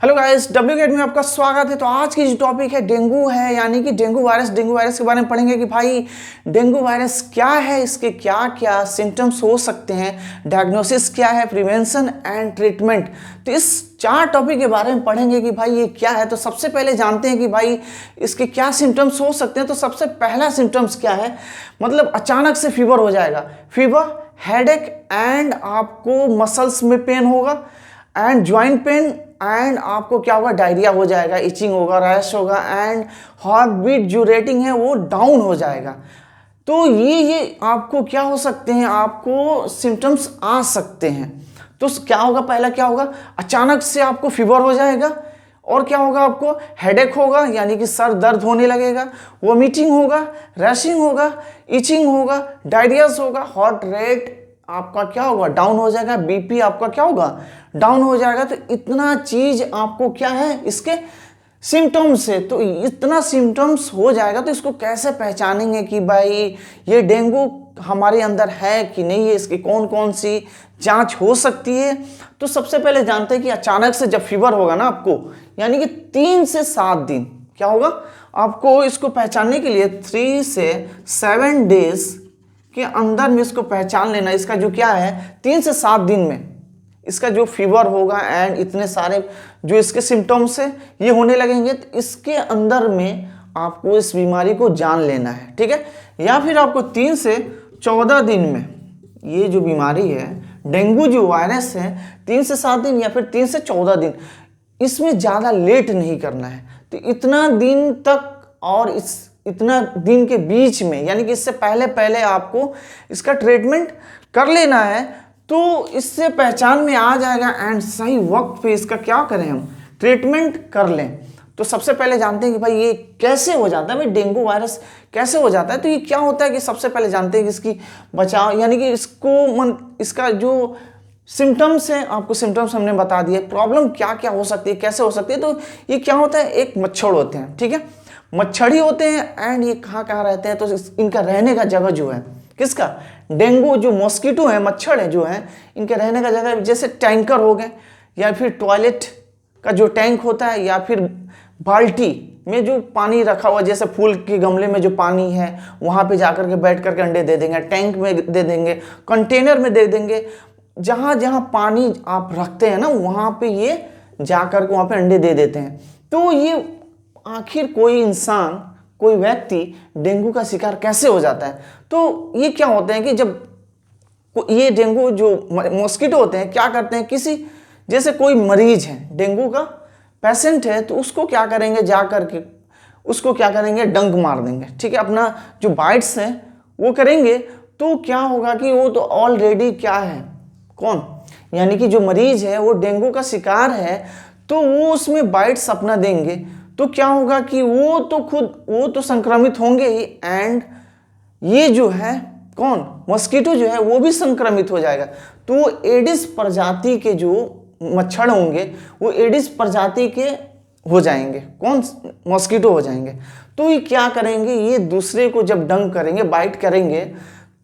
Hello guys, W gate में आपका स्वागत है। तो आज की जो टॉपिक है डेंगू है, यानी कि डेंगू वायरस के बारे में पढ़ेंगे कि भाई डेंगू वायरस क्या है, इसके क्या क्या सिम्टम्स हो सकते हैं, डायग्नोसिस क्या है, प्रिवेंशन एंड ट्रीटमेंट। तो इस 4 टॉपिक के बारे में पढ़ेंगे कि भाई ये क्या है। तो सबसे पहले जानते हैं कि भाई इसके क्या सिम्टम्स हो सकते हैं। तो सबसे पहला सिम्टम्स क्या है, मतलब अचानक से फीवर हो जाएगा, फीवर, हेडेक एंड आपको मसल्स में पेन होगा एंड ज्वाइंट पेन एंड आपको क्या होगा, डायरिया हो जाएगा, इचिंग होगा, रैश होगा एंड हार्ट बीट जो रेटिंग है वो डाउन हो जाएगा। तो ये आपको क्या हो सकते हैं, आपको सिम्टम्स आ सकते हैं। तो क्या होगा, पहला क्या होगा, अचानक से आपको फीवर हो जाएगा और क्या होगा, आपको हेडेक होगा यानी कि सर दर्द होने लगेगा, वोमिटिंग होगा, रैशिंग होगा, इचिंग होगा, डायरियास होगा, हार्ट रेट आपका क्या होगा, डाउन हो जाएगा, बीपी आपका क्या होगा, डाउन हो जाएगा। तो इतना चीज आपको क्या है, इसके सिम्टम्स है। तो इतना सिम्टम्स हो जाएगा तो इसको कैसे पहचानेंगे कि भाई ये डेंगू हमारे अंदर है कि नहीं है, इसकी कौन कौन सी जांच हो सकती है। तो सबसे पहले जानते हैं कि अचानक से जब फीवर होगा ना आपको, यानी कि 3 से 7 दिन क्या होगा, आपको इसको पहचानने के लिए 3 से 7 डेज के अंदर में इसको पहचान लेना। इसका जो क्या है, 3 से 7 दिन में इसका जो फीवर होगा एंड इतने सारे जो इसके सिम्टम्स है ये होने लगेंगे। तो इसके अंदर में आपको इस बीमारी को जान लेना है, ठीक है। या फिर आपको 3 से 14 दिन में ये जो बीमारी है, डेंगू जो वायरस है, 3 से 7 दिन या फिर 3 से 14 दिन, इसमें ज़्यादा लेट नहीं करना है। तो इतना दिन तक और इतना दिन के बीच में, यानी कि इससे पहले पहले आपको इसका ट्रीटमेंट कर लेना है। तो इससे पहचान में आ जाएगा एंड सही वक्त पे इसका क्या करें, हम ट्रीटमेंट कर लें। तो सबसे पहले जानते हैं कि भाई ये कैसे हो जाता है, भाई डेंगू वायरस कैसे हो जाता है। तो ये क्या होता है कि सबसे पहले जानते हैं कि इसकी बचाव, यानी कि इसका जो सिम्टम्स है, आपको सिम्टम्स हमने बता दिए, प्रॉब्लम क्या क्या हो सकती है, कैसे हो सकती है। तो ये क्या होता है, एक मच्छर होते हैं, ठीक है, मच्छर ही होते हैं एंड ये कहाँ कहाँ रहते हैं। तो इनका रहने का जगह जो है, किसका, डेंगू जो मॉस्किटो है, मच्छर है जो है, इनके रहने का जगह जैसे टैंकर हो गए, या फिर टॉयलेट का जो टैंक होता है, या फिर बाल्टी में जो पानी रखा हुआ, जैसे फूल के गमले में जो पानी है वहाँ पे जाकर के बैठ करके अंडे दे देंगे, टैंक में दे देंगे, कंटेनर में दे देंगे, जहाँ जहाँ पानी आप रखते हैं ना वहाँ पे ये जाकर के वहाँ पे अंडे दे देते हैं। तो ये आखिर कोई इंसान, कोई व्यक्ति डेंगू का शिकार कैसे हो जाता है। तो ये क्या होते हैं कि जब ये डेंगू जो मॉस्किटो होते हैं क्या करते हैं, किसी जैसे कोई मरीज है, डेंगू का पेशेंट है, तो उसको क्या करेंगे, जा करके उसको क्या करेंगे, डंक मार देंगे, ठीक है, अपना जो बाइट्स हैं वो करेंगे। तो क्या होगा कि वो तो ऑलरेडी क्या है, कौन, यानी कि जो मरीज है वो डेंगू का शिकार है, तो वो उसमें बाइट्स अपना देंगे। तो क्या होगा कि वो तो संक्रमित होंगे ही एंड ये जो है कौन, मॉस्किटो जो है वो भी संक्रमित हो जाएगा। तो एडिस प्रजाति के जो मच्छर होंगे वो एडिस प्रजाति के हो जाएंगे, कौन, मॉस्किटो हो जाएंगे। तो ये क्या करेंगे, ये दूसरे को जब डंक करेंगे, बाइट करेंगे,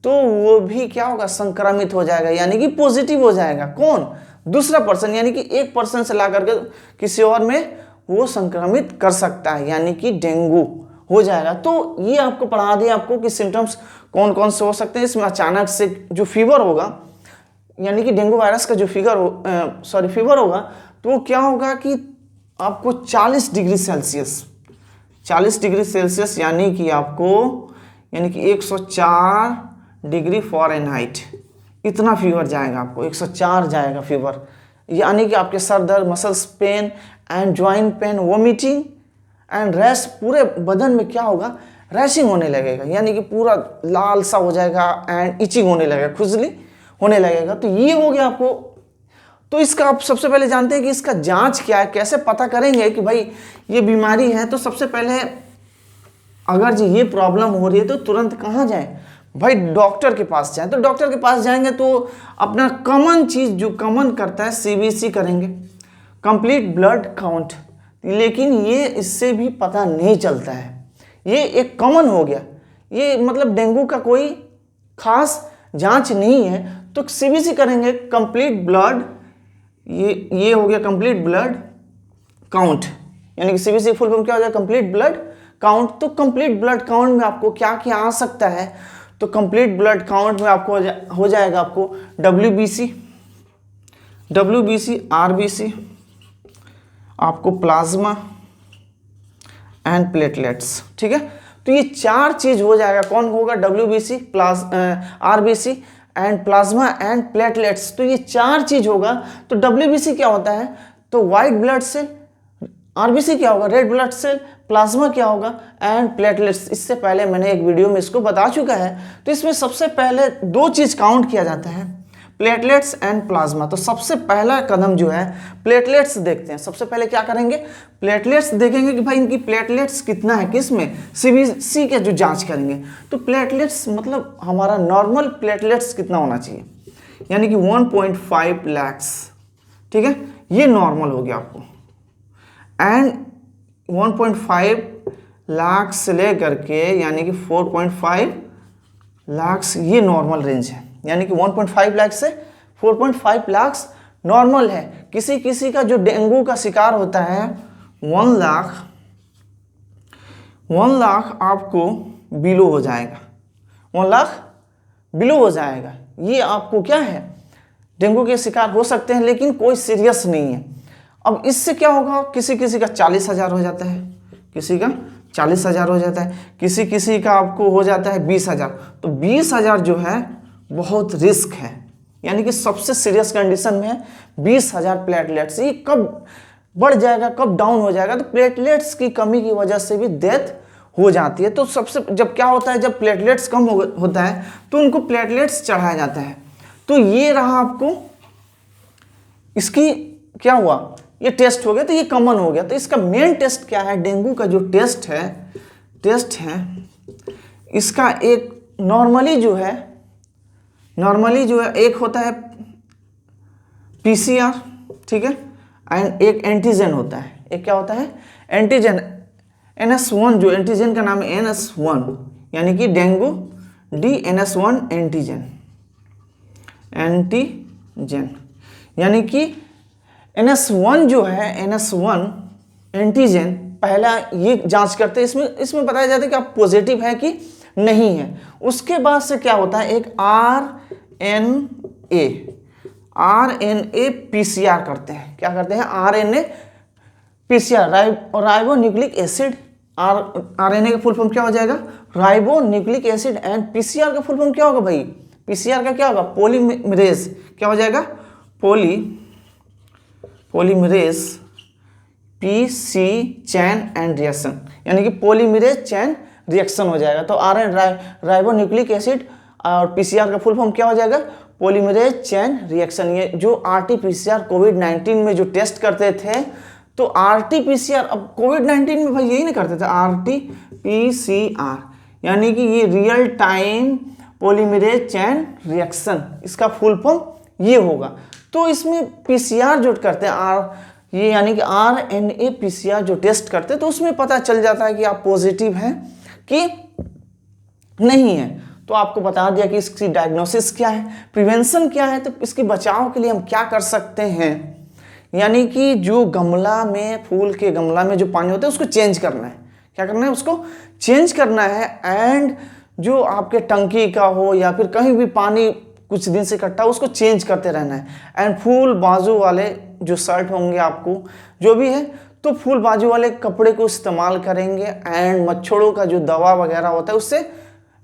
तो वो भी क्या होगा, संक्रमित हो जाएगा, यानी कि पॉजिटिव हो जाएगा, कौन, दूसरा पर्सन, यानी कि एक पर्सन से ला करके किसी और में वो संक्रमित कर सकता है, यानी कि डेंगू हो जाएगा। तो ये आपको पढ़ा दिया आपको कि सिम्टम्स कौन कौन से हो सकते हैं। इसमें अचानक से जो फीवर होगा, यानी कि डेंगू वायरस का जो फीवर होगा, तो वो क्या होगा कि आपको 40 डिग्री सेल्सियस, 40 डिग्री सेल्सियस यानी कि आपको, यानी कि 104 डिग्री फ़ारेनहाइट, इतना फीवर जाएगा आपको, 104 जाएगा फीवर, यानी कि आपके सर दर्द, muscles pain and joint pain, vomiting and rash, पूरे बदन में क्या होगा, रैशिंग होने लगेगा, यानी कि पूरा लाल सा हो जाएगा एंड इचिंग होने लगेगा, खुजली होने लगेगा। तो ये हो गया आपको। तो इसका आप सबसे पहले जानते हैं कि इसका जांच क्या है, कैसे पता करेंगे कि भाई ये बीमारी है। तो सबसे पहले अगर जी ये प्रॉब्लम हो रही है तो तुरंत कहाँ जाएं, भाई डॉक्टर के पास जाएं। तो डॉक्टर के पास जाएंगे तो अपना कॉमन चीज़ जो कॉमन करता है, सीबीसी करेंगे, कंप्लीट ब्लड काउंट। लेकिन ये इससे भी पता नहीं चलता है, ये एक कॉमन हो गया, ये मतलब डेंगू का कोई खास जांच नहीं है। तो सीबीसी करेंगे, कंप्लीट ब्लड, ये हो गया कंप्लीट ब्लड काउंट, यानी कि सीबीसी फुल फॉर्म क्या हो जाएगा, कंप्लीट ब्लड काउंट। तो कंप्लीट ब्लड काउंट में आपको क्या क्या आ सकता है, तो कंप्लीट ब्लड काउंट में आपको हो जाएगा आपको डब्ल्यूबीसी, आरबीसी, आपको प्लाज्मा एंड प्लेटलेट्स, ठीक है। तो ये चार चीज हो जाएगा, कौन होगा, WBC, RBC and plasma and platelets. तो ये चार चीज होगा। तो डब्ल्यूबीसी क्या होता है, तो व्हाइट ब्लड सेल, आरबीसी क्या होगा, रेड ब्लड सेल, प्लाज्मा क्या होगा एंड प्लेटलेट्स। इससे पहले मैंने एक वीडियो में इसको बता चुका है। तो इसमें सबसे पहले दो चीज काउंट किया जाता है, प्लेटलेट्स एंड प्लाज्मा। तो सबसे पहला कदम जो है प्लेटलेट्स देखते हैं। सबसे पहले क्या करेंगे, प्लेटलेट्स देखेंगे कि भाई इनकी प्लेटलेट्स कितना है, किसमें, सीबीसी के जो जांच करेंगे। तो प्लेटलेट्स मतलब हमारा नॉर्मल प्लेटलेट्स कितना होना चाहिए, यानी कि 1.5 लाख, ठीक है, ये नॉर्मल हो गया आपको। एंड 1.5 लाख से लेकर के यानी कि 4.5 लाख ये नॉर्मल रेंज है, यानी कि 1.5 लाख से 4.5 लाख नॉर्मल है। किसी किसी का जो डेंगू का शिकार होता है 1 लाख आपको बिलो हो जाएगा, 1 लाख बिलो हो जाएगा। ये आपको क्या है, डेंगू के शिकार हो सकते हैं लेकिन कोई सीरियस नहीं है। अब इससे क्या होगा, किसी किसी का 40,000 हो जाता है, किसी का 40,000 हो जाता है, किसी किसी का आपको हो जाता है 20,000। तो 20,000 जो है बहुत रिस्क है, यानी कि सबसे सीरियस कंडीशन में है 20,000 प्लेटलेट्स। ये कब बढ़ जाएगा, कब डाउन हो जाएगा, तो प्लेटलेट्स की कमी की वजह से भी डेथ हो जाती है। तो सबसे जब क्या होता है, जब प्लेटलेट्स कम होता है तो उनको प्लेटलेट्स चढ़ाया जाता है। तो ये रहा आपको, इसकी क्या हुआ, ये टेस्ट हो गया, तो ये कॉमन हो गया। तो इसका मेन टेस्ट क्या है, डेंगू का जो टेस्ट है इसका एक नॉर्मली जो है एक होता है पीसीआर, ठीक है, एंड एक एंटीजन होता है। एक क्या होता है, एंटीजन, NS1, जो एंटीजन का नाम है NS1, यानी कि डेंगू DNS1 एंटीजन, यानी कि NS1 जो है, NS1 एंटीजन पहला ये जांच करते हैं, इसमें बताया जाता है कि आप पॉजिटिव है कि नहीं है। उसके बाद से क्या होता है, एक RNA PCR करते हैं। क्या करते हैं, RNA PCR, ribo nucleic acid. RNA का फुल फॉर्म क्या हो जाएगा, ribo nucleic acid. And PCR का फुल फॉर्म क्या होगा भाई, PCR का क्या होगा, पॉलीमरेज। क्या हो जाएगा, polymerase PC chain and reaction, यानी कि पॉलीमरेज चैन रिएक्शन हो जाएगा। तो राइबो न्यूक्लिक एसिड और PCR का फुल फॉर्म क्या हो जाएगा, पॉलीमरेज चैन रिएक्शन। ये जो RT-PCR कोविड-19 में जो टेस्ट करते थे, तो RT-PCR अब कोविड-19 में भाई यही नहीं करते थे, RT-PCR, यानी कि ये real time polymerase chain reaction, इसका फुल फॉर्म ये होगा। तो इसमें PCR जो करते हैं ये यानी कि RNA PCR जो टेस्ट करते हैं, तो उसमें पता चल जाता है कि आप पॉजिटिव हैं कि नहीं है। तो आपको बता दिया कि इसकी डायग्नोसिस क्या है, प्रिवेंशन क्या है, तो इसके बचाव के लिए हम क्या कर सकते हैं, यानी कि जो गमला में, फूल के गमला में जो पानी होता है उसको चेंज करना है। क्या करना है, उसको चेंज करना है। एंड जो आपके टंकी का हो या फिर कहीं भी पानी कुछ दिन से इकट्ठा हो, उसको चेंज करते रहना है। एंड फूल बाजू वाले जो शर्ट होंगे आपको जो भी है, तो फूल बाजू वाले कपड़े को इस्तेमाल करेंगे। एंड मच्छरों का जो दवा वगैरह होता है उससे,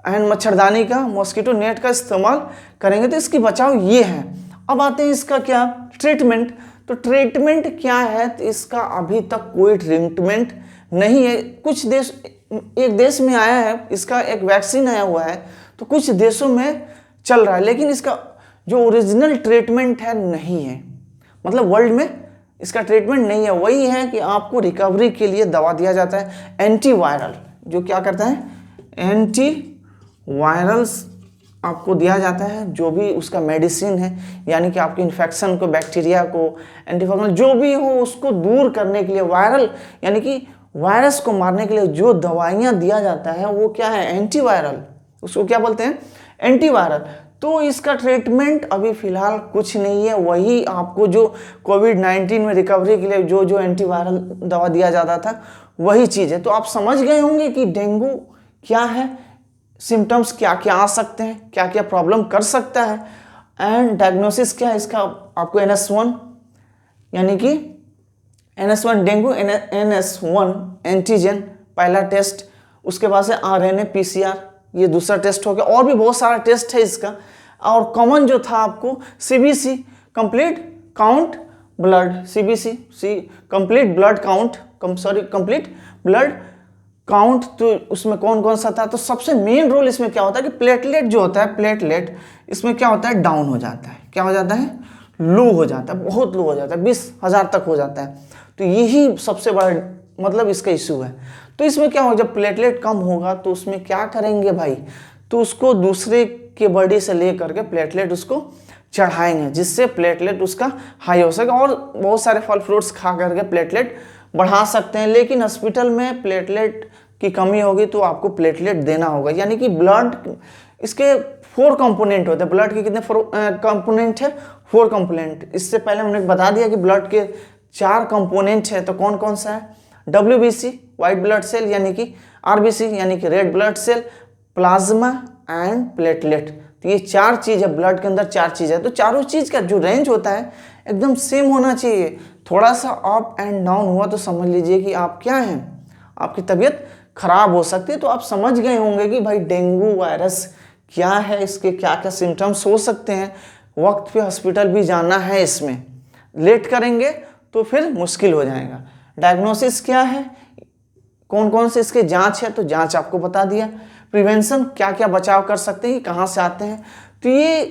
एंड मच्छरदानी का, मॉस्किटो नेट का इस्तेमाल करेंगे। तो इसकी बचाव ये है। अब आते हैं इसका क्या, ट्रीटमेंट। तो ट्रीटमेंट क्या है, तो इसका अभी तक कोई ट्रीटमेंट नहीं है। कुछ देश, एक देश में आया है, इसका एक वैक्सीन आया हुआ है, तो कुछ देशों में चल रहा है, लेकिन इसका जो ओरिजिनल ट्रीटमेंट है नहीं है, मतलब वर्ल्ड में इसका ट्रीटमेंट नहीं है। वही है कि आपको रिकवरी के लिए दवा दिया जाता है, एंटीवायरल, जो क्या करता है, एंटीवायरल्स आपको दिया जाता है, जो भी उसका मेडिसिन है, यानी कि आपके इन्फेक्शन को, बैक्टीरिया को, एंटीफंगल जो भी हो उसको दूर करने के लिए, वायरल यानी कि वायरस को मारने के लिए जो दवाइयाँ दिया जाता है वो क्या है, एंटीवायरल, उसको क्या बोलते हैं, एंटीवायरल। तो इसका ट्रीटमेंट अभी फ़िलहाल कुछ नहीं है, वही आपको जो कोविड-19 में रिकवरी के लिए जो एंटीवायरल दवा दिया जाता था वही चीज़ है। तो आप समझ गए होंगे कि डेंगू क्या है, सिम्टम्स क्या क्या आ सकते हैं, क्या क्या प्रॉब्लम कर सकता है, एंड डायग्नोसिस क्या है इसका। आपको NS1 यानी कि NS1 डेंगू, NS1 एंटीजन पहला टेस्ट, उसके बाद से RNA PCR ये दूसरा टेस्ट हो गया, और भी बहुत सारा टेस्ट है इसका। और कॉमन जो था आपको CBC complete count blood, CBC complete blood count, complete blood count. तो उसमें कौन कौन सा था, तो सबसे मेन रोल इसमें क्या होता है कि प्लेटलेट जो होता है, प्लेटलेट इसमें क्या होता है, डाउन हो जाता है। क्या हो जाता है, लो हो जाता है, बहुत लो हो जाता है, 20,000 तक हो जाता है। तो यही सबसे बड़ा मतलब इसका इशू है। तो इसमें क्या होगा, जब प्लेटलेट कम होगा तो उसमें क्या करेंगे भाई, तो उसको दूसरे के बॉडी से ले करके प्लेटलेट उसको चढ़ाएंगे, जिससे प्लेटलेट उसका हाई हो सके। और बहुत सारे फल फ्रूट्स खा करके प्लेटलेट बढ़ा सकते हैं। लेकिन हॉस्पिटल में प्लेटलेट की कमी होगी तो आपको प्लेटलेट देना होगा। यानी कि ब्लड, इसके 4 कंपोनेंट होते हैं। ब्लड के कितने कंपोनेंट है, 4 कंपोनेंट। इससे पहले हमने बता दिया कि ब्लड के 4 कंपोनेंट है। तो कौन कौन सा है, WBC वाइट ब्लड सेल, यानी कि RBC यानी कि red blood cell, plasma and platelet. तो ये 4 चीज़ है, ब्लड के अंदर 4 चीज़ है। तो चारों चीज़ का जो रेंज होता है एकदम सेम होना चाहिए। थोड़ा सा अप एंड डाउन हुआ तो समझ लीजिए कि आप क्या हैं, आपकी तबीयत खराब हो सकती है। तो आप समझ गए होंगे कि भाई डेंगू वायरस क्या है, इसके क्या क्या सिम्टम्स हो सकते हैं। वक्त पे हॉस्पिटल भी जाना है, इसमें लेट करेंगे तो फिर मुश्किल हो जाएगा। डायग्नोसिस क्या है, कौन कौन से इसके जांच है, तो जांच आपको बता दिया। प्रिवेंशन क्या क्या बचाव कर सकते हैं, कहाँ से आते हैं। तो ये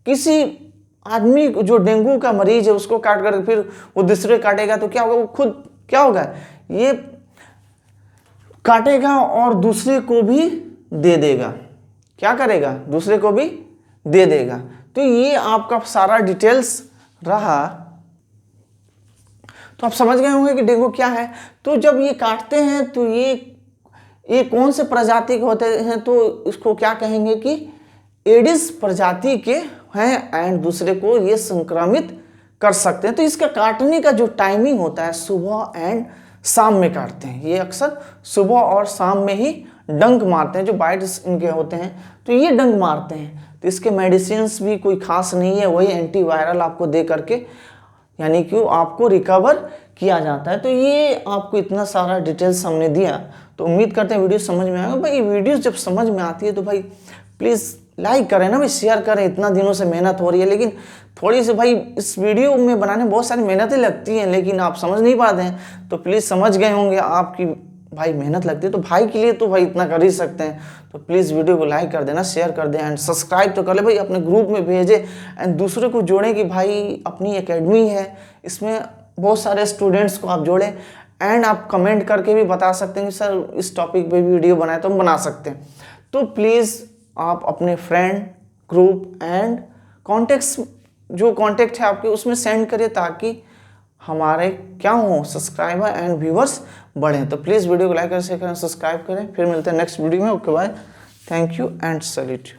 किसी आदमी जो डेंगू का मरीज है उसको काट कर फिर वो दूसरे काटेगा तो क्या होगा, वो खुद क्या होगा, ये काटेगा और दूसरे को भी दे देगा। क्या करेगा, दूसरे को भी दे देगा। तो ये आपका सारा डिटेल्स रहा। तो आप समझ गए होंगे कि डेंगू क्या है। तो जब ये काटते हैं तो ये कौन से प्रजाति के होते हैं, तो इसको क्या कहेंगे कि एडिस प्रजाति के हैं, एंड दूसरे को ये संक्रमित कर सकते हैं। तो इसका काटने का जो टाइमिंग होता है, सुबह एंड शाम में काटते हैं। ये अक्सर सुबह और शाम में ही डंक मारते हैं, जो बाइट्स इनके होते हैं तो ये डंक मारते हैं। तो इसके मेडिसिन्स भी कोई खास नहीं है, वही एंटीवायरल आपको दे करके यानी कि आपको रिकवर किया जाता है। तो ये आपको इतना सारा डिटेल्स हमने दिया। तो उम्मीद करते हैं वीडियो समझ में आएगा। भाई वीडियो जब समझ में आती है तो भाई प्लीज़ लाइक करें ना भाई, शेयर करें। इतना दिनों से मेहनत हो रही है, लेकिन थोड़ी सी भाई इस वीडियो में बनाने में बहुत सारी मेहनतें लगती हैं, लेकिन आप समझ नहीं पाते हैं। तो प्लीज़ समझ गए होंगे, आपकी भाई मेहनत लगती है तो भाई के लिए तो भाई इतना कर ही सकते हैं। तो प्लीज़ वीडियो को लाइक कर देना, शेयर कर दें, एंड सब्सक्राइब तो कर ले भाई, अपने ग्रुप में भेजें एंड दूसरे को जोड़ें कि भाई अपनी एकेडमी है, इसमें बहुत सारे स्टूडेंट्स को आप जोड़ें। एंड आप कमेंट करके भी बता सकते हैं कि सर इस टॉपिक पे भी वीडियो बनाए, तो हम बना सकते हैं। तो प्लीज़ आप अपने फ्रेंड ग्रुप एंड कॉन्टेक्ट्स, जो कॉन्टेक्ट है आपके, उसमें सेंड करिए ताकि हमारे क्या हो, सब्सक्राइबर एंड व्यूवर्स बढ़ें। तो प्लीज़ वीडियो को लाइक करें, शेयर करें, सब्सक्राइब करें। फिर मिलते हैं नेक्स्ट वीडियो में। Okay bye, thank you and salute.